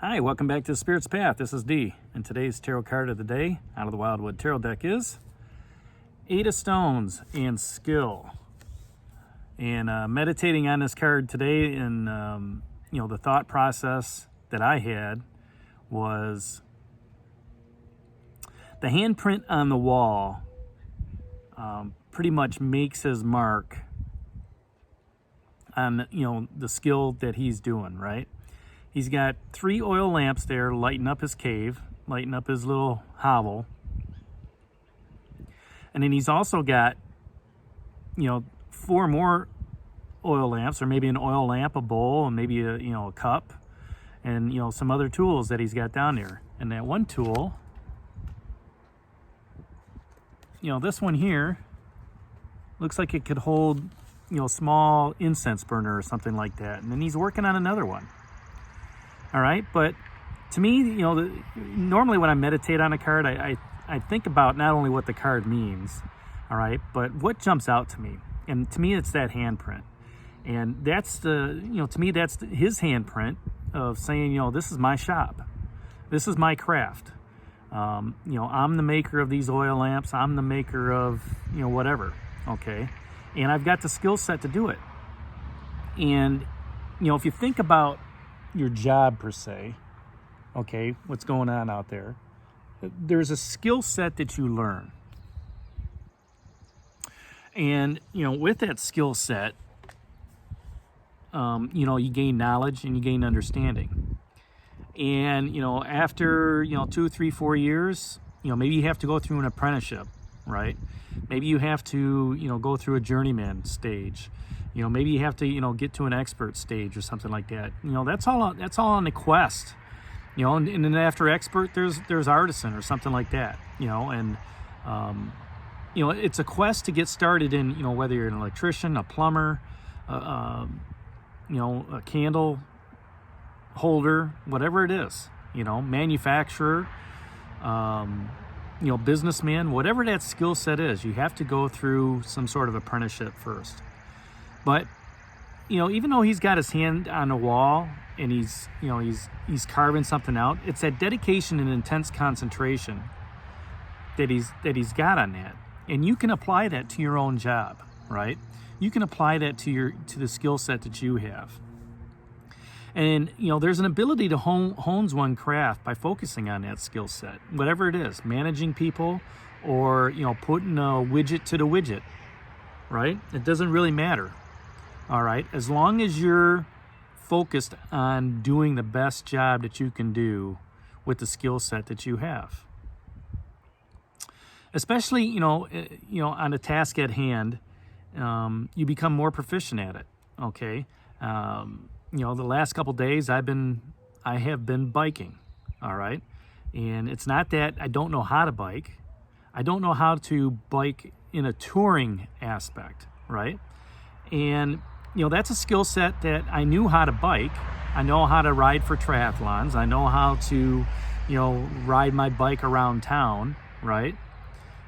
Hi, welcome back to the Spirit's Path. This is Dee, and today's tarot card of the day out of the Wildwood Tarot deck is Eight of Stones and Skill. And meditating on this card today, and the thought process that I had was the handprint on the wall pretty much makes his mark on the skill that he's doing, right? He's got 3 oil lamps there lighting up his cave, lighting up his little hovel. And then he's also got, 4 more oil lamps, or maybe an oil lamp, a bowl, and maybe a cup, and some other tools that he's got down there. And that one tool, this one here, looks like it could hold, a small incense burner or something like that. And then he's working on another one. All right, but to me, normally when I meditate on a card, I think about not only what the card means, all right, but what jumps out to me. And to me, it's that handprint. And that's to me, that's his handprint of saying, this is my shop. This is my craft. I'm the maker of these oil lamps. I'm the maker of, whatever, okay? And I've got the skill set to do it. And, if you think about your job per se, okay, what's going on out there, there's a skill set that you learn. And, with that skill set, you gain knowledge and you gain understanding. And, after, 2, 3, 4 years, maybe you have to go through an apprenticeship, right? Maybe you have to, go through a journeyman stage. Maybe you have to, get to an expert stage or something like that. That's all on the quest. And then after expert, there's artisan or something like that. It's a quest to get started in, whether you're an electrician, a plumber, a candle holder, whatever it is, manufacturer, businessman, whatever that skill set is, you have to go through some sort of apprenticeship first. But, even though he's got his hand on the wall and he's carving something out, it's that dedication and intense concentration that he's got on that. And you can apply that to your own job, right? You can apply that to the skill set that you have. And, there's an ability to hone one craft by focusing on that skill set, whatever it is, managing people or, putting a widget to the widget, right? It doesn't really matter. All right, as long as you're focused on doing the best job that you can do with the skill set that you have. Especially, on the task at hand, you become more proficient at it, okay? The last couple days I have been biking, all right? And it's not that I don't know how to bike. I don't know how to bike in a touring aspect, right? And that's a skill set that I knew how to bike. I know how to ride for triathlons. I know how to, ride my bike around town, right?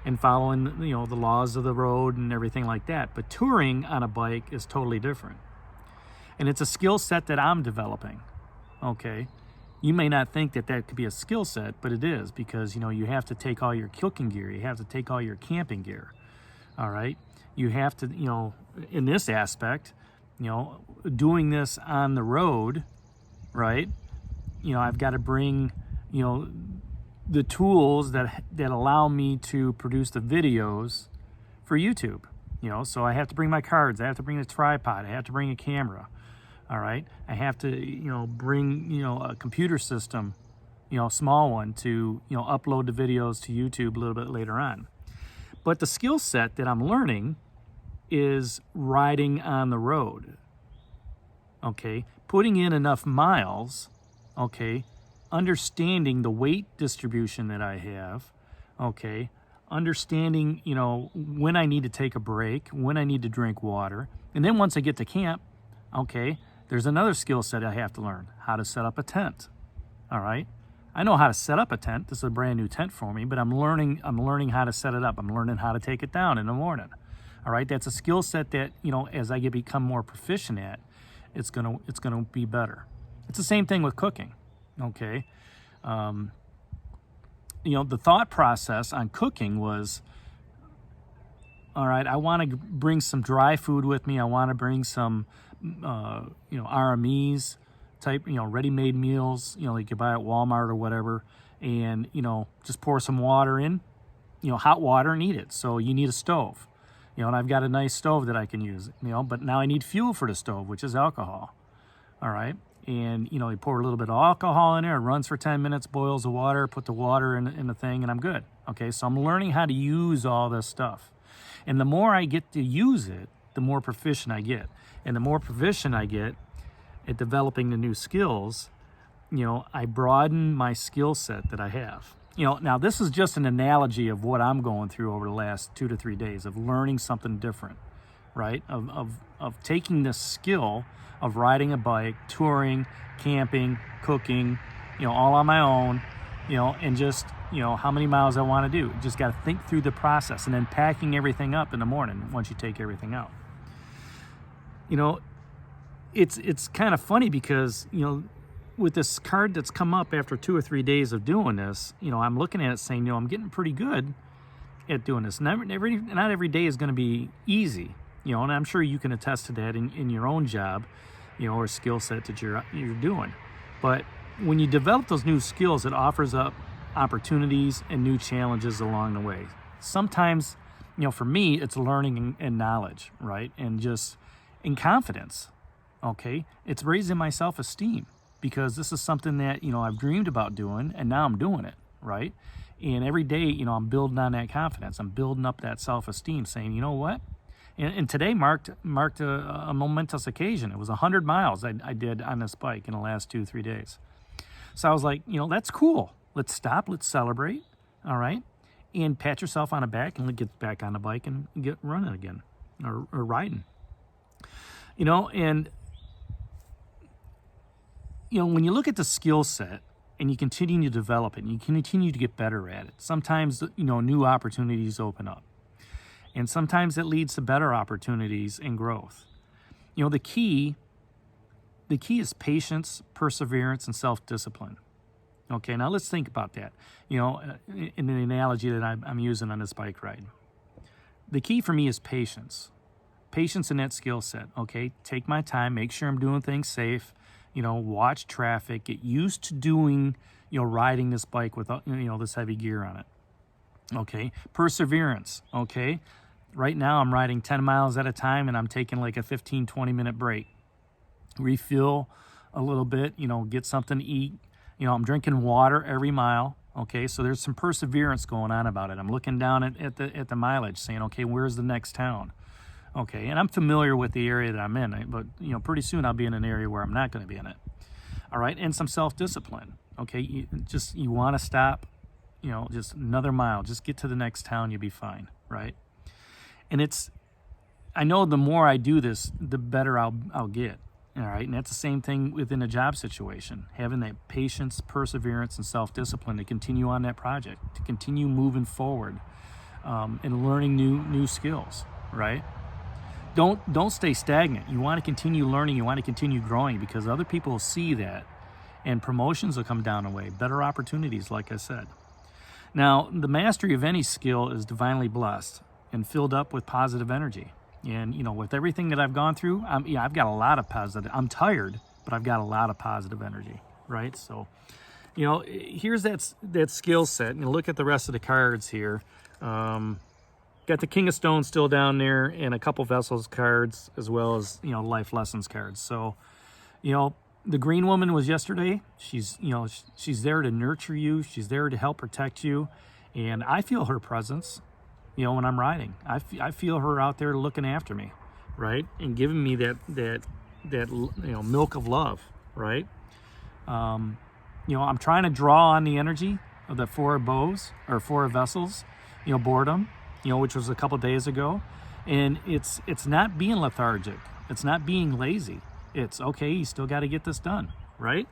And following, the laws of the road and everything like that. But touring on a bike is totally different. And it's a skill set that I'm developing, okay? You may not think that could be a skill set, but it is, because, you have to take all your cooking gear. You have to take all your camping gear, all right? You have to, in this aspect, doing this on the road, right? I've got to bring, the tools that allow me to produce the videos for YouTube. So I have to bring my cards. I have to bring a tripod. I have to bring a camera. All right. I have to, bring, a computer system, a small one to, upload the videos to YouTube a little bit later on. But the skill set that I'm learning is riding on the road, okay? Putting in enough miles, okay? Understanding the weight distribution that I have, okay? Understanding, when I need to take a break, when I need to drink water. And then once I get to camp, okay, there's another skill set I have to learn, how to set up a tent, all right? I know how to set up a tent. This is a brand new tent for me, but I'm learning how to set it up. I'm learning how to take it down in the morning. All right, that's a skill set that, as I become more proficient at, it's gonna be better. It's the same thing with cooking. Okay. The thought process on cooking was, all right, I want to bring some dry food with me. I want to bring some, RMEs type, ready-made meals, like you buy at Walmart or whatever, and, just pour some water in, hot water, and eat it. So you need a stove, and I've got a nice stove that I can use, but now I need fuel for the stove, which is alcohol. All right. And, you pour a little bit of alcohol in there, it runs for 10 minutes, boils the water, put the water in the thing, and I'm good. Okay. So I'm learning how to use all this stuff. And the more I get to use it, the more proficient I get. And the more proficient I get at developing the new skills, I broaden my skill set that I have. Now this is just an analogy of what I'm going through over the last 2 to 3 days of learning something different, right? Of taking this skill of riding a bike, touring, camping, cooking, all on my own, and just, how many miles I want to do. Just got to think through the process, and then packing everything up in the morning once you take everything out. It's kind of funny because, with this card that's come up after 2 or 3 days of doing this, I'm looking at it saying, I'm getting pretty good at doing this. Not every day is going to be easy, and I'm sure you can attest to that in your own job, or skill set that you're doing. But when you develop those new skills, it offers up opportunities and new challenges along the way. Sometimes, for me, it's learning and knowledge, right? And just in confidence, okay? It's raising my self-esteem because this is something that, I've dreamed about doing, and now I'm doing it, right? And every day, I'm building on that confidence. I'm building up that self-esteem, saying, you know what? And today marked a momentous occasion. It was 100 miles I did on this bike in the last 2-3 days. So I was like, that's cool. Let's stop. Let's celebrate. All right. And pat yourself on the back and get back on the bike and get running again or riding. And, when you look at the skill set and you continue to develop it and you continue to get better at it, sometimes, new opportunities open up. And sometimes it leads to better opportunities and growth. The key is patience, perseverance, and self-discipline. Okay, now let's think about that. In the analogy that I'm using on this bike ride. The key for me is patience. Patience in that skill set. Okay, take my time, make sure I'm doing things safe. Watch traffic, get used to doing, riding this bike with, this heavy gear on it. Okay, perseverance. Okay. Right now, I'm riding 10 miles at a time, and I'm taking like a 15-20 minute break. Refill a little bit, get something to eat. I'm drinking water every mile. Okay, so there's some perseverance going on about it. I'm looking down at the mileage, saying, okay, where's the next town? Okay, and I'm familiar with the area that I'm in, but pretty soon I'll be in an area where I'm not going to be in it. All right, and some self-discipline. Okay, you want to stop. Just another mile. Just get to the next town. You'll be fine, right? And I know the more I do this, the better I'll get. All right, and that's the same thing within a job situation. Having that patience, perseverance, and self-discipline to continue on that project, to continue moving forward, and learning new skills. Right? Don't stay stagnant. You want to continue learning. You want to continue growing because other people will see that, and promotions will come down the way. Better opportunities, like I said. Now, the mastery of any skill is divinely blessed and filled up with positive energy. And, with everything that I've gone through, I've got a lot of positive. I'm tired, but I've got a lot of positive energy, right? So, here's that skill set. And look at the rest of the cards here. Got the King of Stones still down there and a couple Vessels cards as well as, life lessons cards. So, the green woman was yesterday. She's there to nurture you. She's there to help protect you. And I feel her presence, when I'm riding. I feel her out there looking after me, right? And giving me that milk of love, right? I'm trying to draw on the energy of the Four of Bows or Four of Vessels, boredom, which was a couple days ago. And it's not being lethargic. It's not being lazy. It's okay, you still got to get this done, right?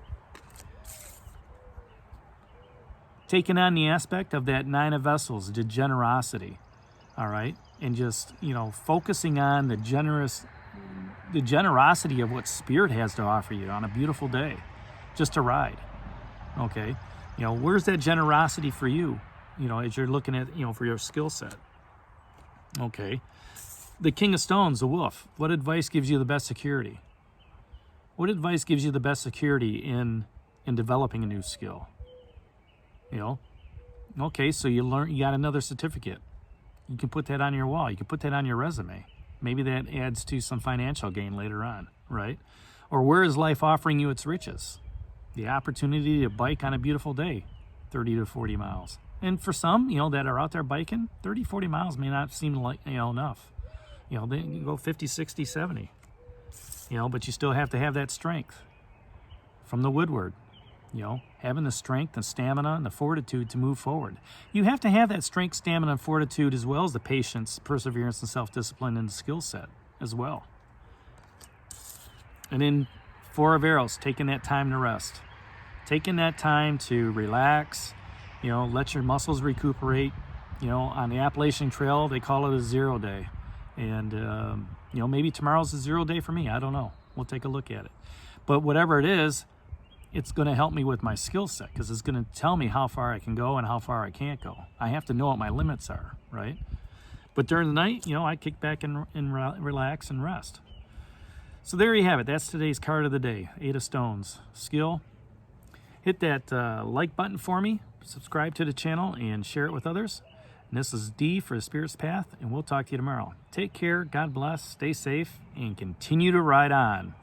Taking on the aspect of that Nine of Vessels, the generosity, all right? And just, focusing on the generosity of what Spirit has to offer you on a beautiful day, just to ride, Okay. Where's that generosity for you? As you're looking at, for your skill set. Okay. The King of Stones, the Wolf. What advice gives you the best security? What advice gives you the best security in developing a new skill? Okay, so you got another certificate. You can put that on your wall. You can put that on your resume. Maybe that adds to some financial gain later on, right? Or where is life offering you its riches? The opportunity to bike on a beautiful day, 30 to 40 miles. And for some, that are out there biking, 30, 40 miles may not seem like, enough. They can go 50, 60, 70. But you still have to have that strength from the Woodward. Having the strength and stamina and the fortitude to move forward. You have to have that strength, stamina, and fortitude, as well as the patience, perseverance, and self-discipline and the skill set as well. And then Four of Arrows, taking that time to rest. Taking that time to relax, let your muscles recuperate. On the Appalachian Trail, they call it a 0 day. And, maybe tomorrow's a 0 day for me. I don't know. We'll take a look at it. But whatever it is, it's going to help me with my skill set, because it's going to tell me how far I can go and how far I can't go. I have to know what my limits are, right? But during the night, I kick back and relax and rest. So there you have it. That's today's card of the day, 8 of Stones. Skill. Hit that like button for me, subscribe to the channel, and share it with others. And this is D for the Spirit's Path, and we'll talk to you tomorrow. Take care, God bless, stay safe, and continue to ride on.